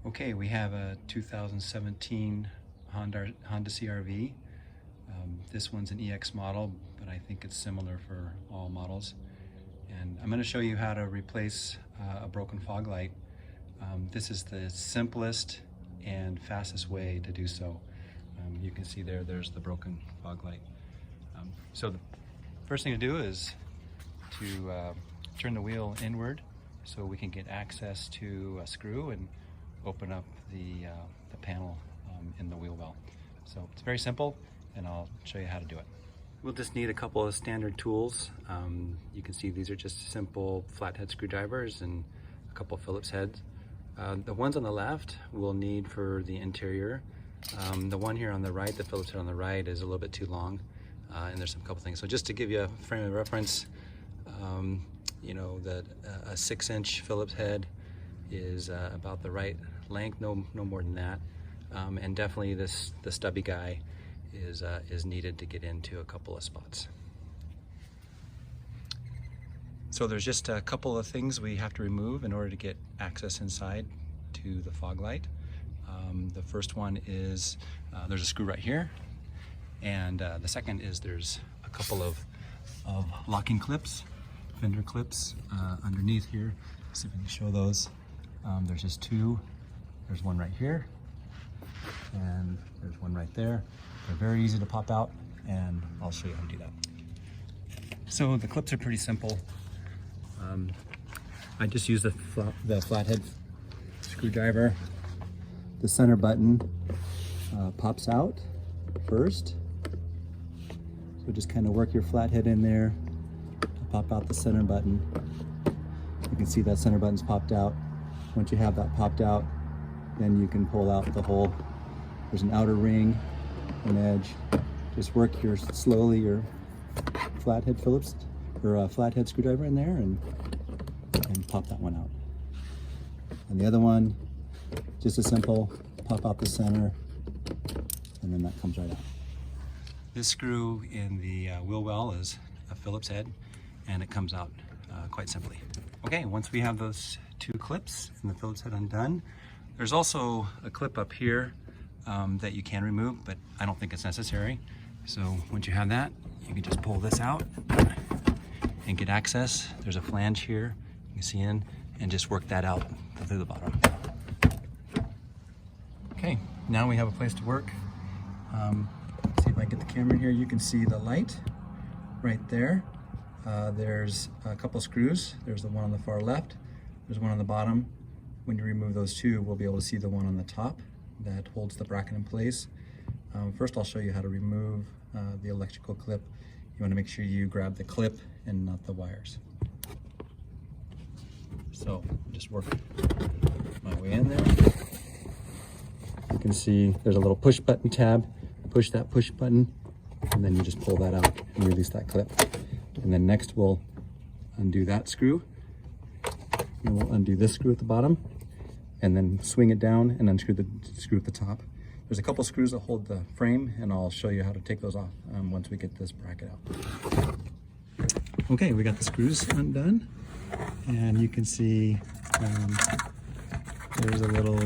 Okay, we have a 2017 Honda CR-V. This one's an EX model, but I think it's similar for all models. And I'm going to show you how to replace a broken fog light. This is the simplest and fastest way to do so. You can see there's the broken fog light. So the first thing to do is to turn the wheel inward so we can get access to a screw and open up the panel in the wheel well. So it's very simple, and I'll show you how to do it. We'll just need a couple of standard tools. You can see these are just simple flathead screwdrivers and a couple of Phillips heads. The ones on the left we'll need for the interior. The one here on the right, the Phillips head on the right, is a little bit too long, and there's some couple things. So just to give you a frame of reference, you know that a 6-inch Phillips head is about the right length, no more than that, and definitely the stubby guy is needed to get into a couple of spots. So there's just a couple of things we have to remove in order to get access inside to the fog light. The first one is there's a screw right here, and the second is there's a couple of locking clips, fender clips underneath here. See if we can show those. There's just two. There's one right here, and there's one right there. They're very easy to pop out, and I'll show you how to do that. So the clips are pretty simple. I just use the flathead screwdriver. The center button pops out first. So just kind of work your flathead in there to pop out the center button. You can see that center button's popped out. Once you have that popped out, then you can pull out the hole. There's an outer ring, an edge. Just work slowly your flathead Phillips or flathead screwdriver in there and pop that one out. And the other one, just as simple, pop out the center, and then that comes right out. This screw in the wheel well is a Phillips head, and it comes out quite simply. Okay, once we have those two clips and the Phillips head undone, there's also a clip up here that you can remove, but I don't think it's necessary. So once you have that, you can just pull this out and get access. There's a flange here you can see in, and just work that out through the bottom. Okay, now we have a place to work. See if I get the camera here. You can see the light right there. There's a couple screws. There's the one on the far left. There's one on the bottom. When you remove those two, we'll be able to see the one on the top that holds the bracket in place. First, I'll show you how to remove the electrical clip. You want to make sure you grab the clip and not the wires. So just work my way in there. You can see there's a little push button tab. Push that push button, and then you just pull that out and release that clip. And then next we'll undo that screw. And we'll undo this screw at the bottom, and then swing it down and unscrew the screw at the top. There's a couple screws that hold the frame, and I'll show you how to take those off once we get this bracket out. Okay, we got the screws undone, and you can see there's a little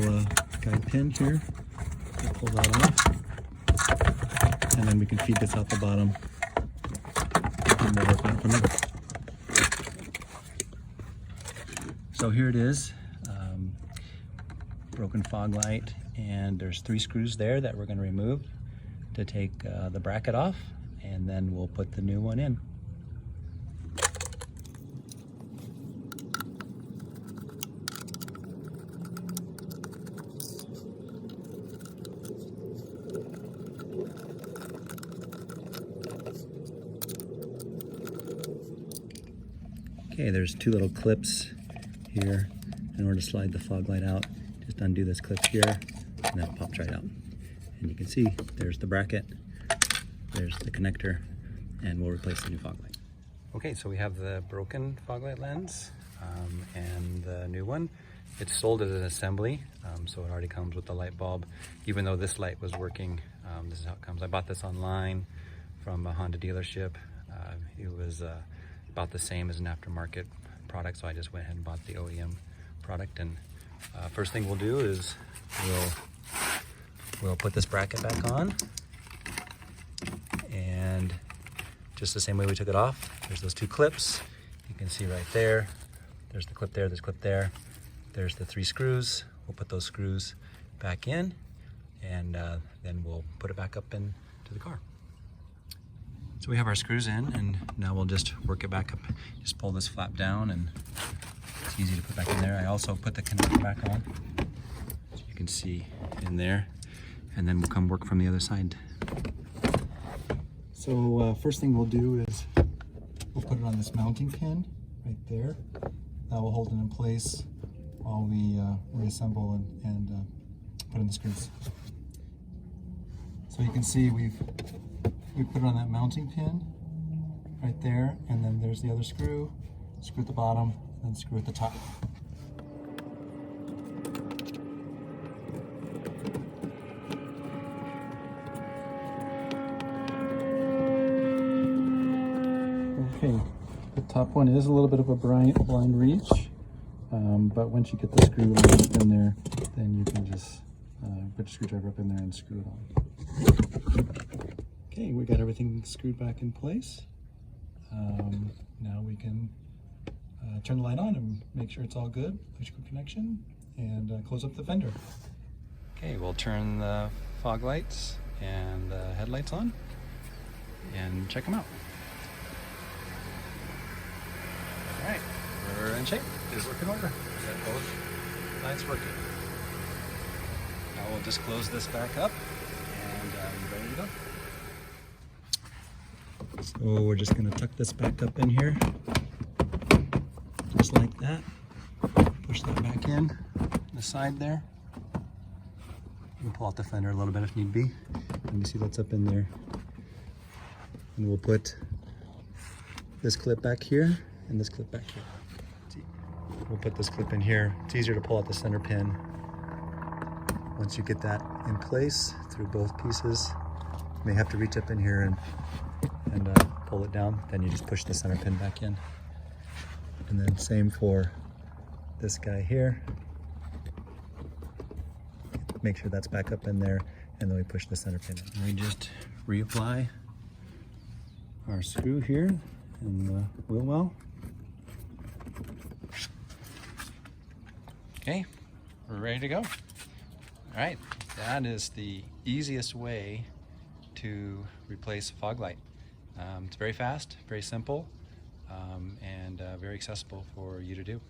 guide pin here. We'll pull that off, and then we can feed this out the bottom, and we'll work on it from there. So here it is, broken fog light, and there's 3 screws there that we're going to remove to take the bracket off, and then we'll put the new one in. Okay, there's 2 little clips here. In order to slide the fog light out, just undo this clip here, and that pops right out. And you can see there's the bracket, there's the connector, and we'll replace the new fog light. Okay, so we have the broken fog light lens and the new one. It's sold as an assembly, so it already comes with the light bulb. Even though this light was working, this is how it comes. I bought this online from a Honda dealership. It was about the same as an aftermarket product, so I just went ahead and bought the OEM product, and First thing we'll do is we'll put this bracket back on, and just the same way we took it off, there's those two clips. You can see right there, there's the clip there, there's a clip there, there's the 3 screws. We'll put those screws back in, and then we'll put it back up into the car. So we have our screws in, and now we'll just work it back up. Just pull this flap down, and it's easy to put back in there. I also put the connector back on, so you can see in there, and then we'll come work from the other side. So first thing we'll do is we'll put it on this mounting pin right there. That will hold it in place while we reassemble and put in the screws. So you can see we put it on that mounting pin right there, and then there's the other screw at the bottom, and then screw at the top. Okay, the top one is a little bit of a blind reach, but once you get the screw up in there, then you can just put your screwdriver up in there and screw it on. Okay, we got everything screwed back in place. Now we can turn the light on and make sure it's all good, electrical connection, and close up the fender. Okay, we'll turn the fog lights and the headlights on and check them out. All right, we're in shape. It's working order. We got both lights working. Now we'll just close this back up, and we're ready to go. So we're just going to tuck this back up in here, just like that. Push that back in the side there. We'll pull out the fender a little bit if need be. Let me see what's up in there. And we'll put this clip back here and this clip back here. See, we'll put this clip in here. It's easier to pull out the center pin. Once you get that in place through both pieces, you may have to reach up in here and pull it down. Then you just push the center pin back in. And then same for this guy here. Make sure that's back up in there, and then we push the center pin in. We just reapply our screw here in the wheel well. Okay, we're ready to go. All right, that is the easiest way to replace a fog light. It's very fast, very simple, and very accessible for you to do.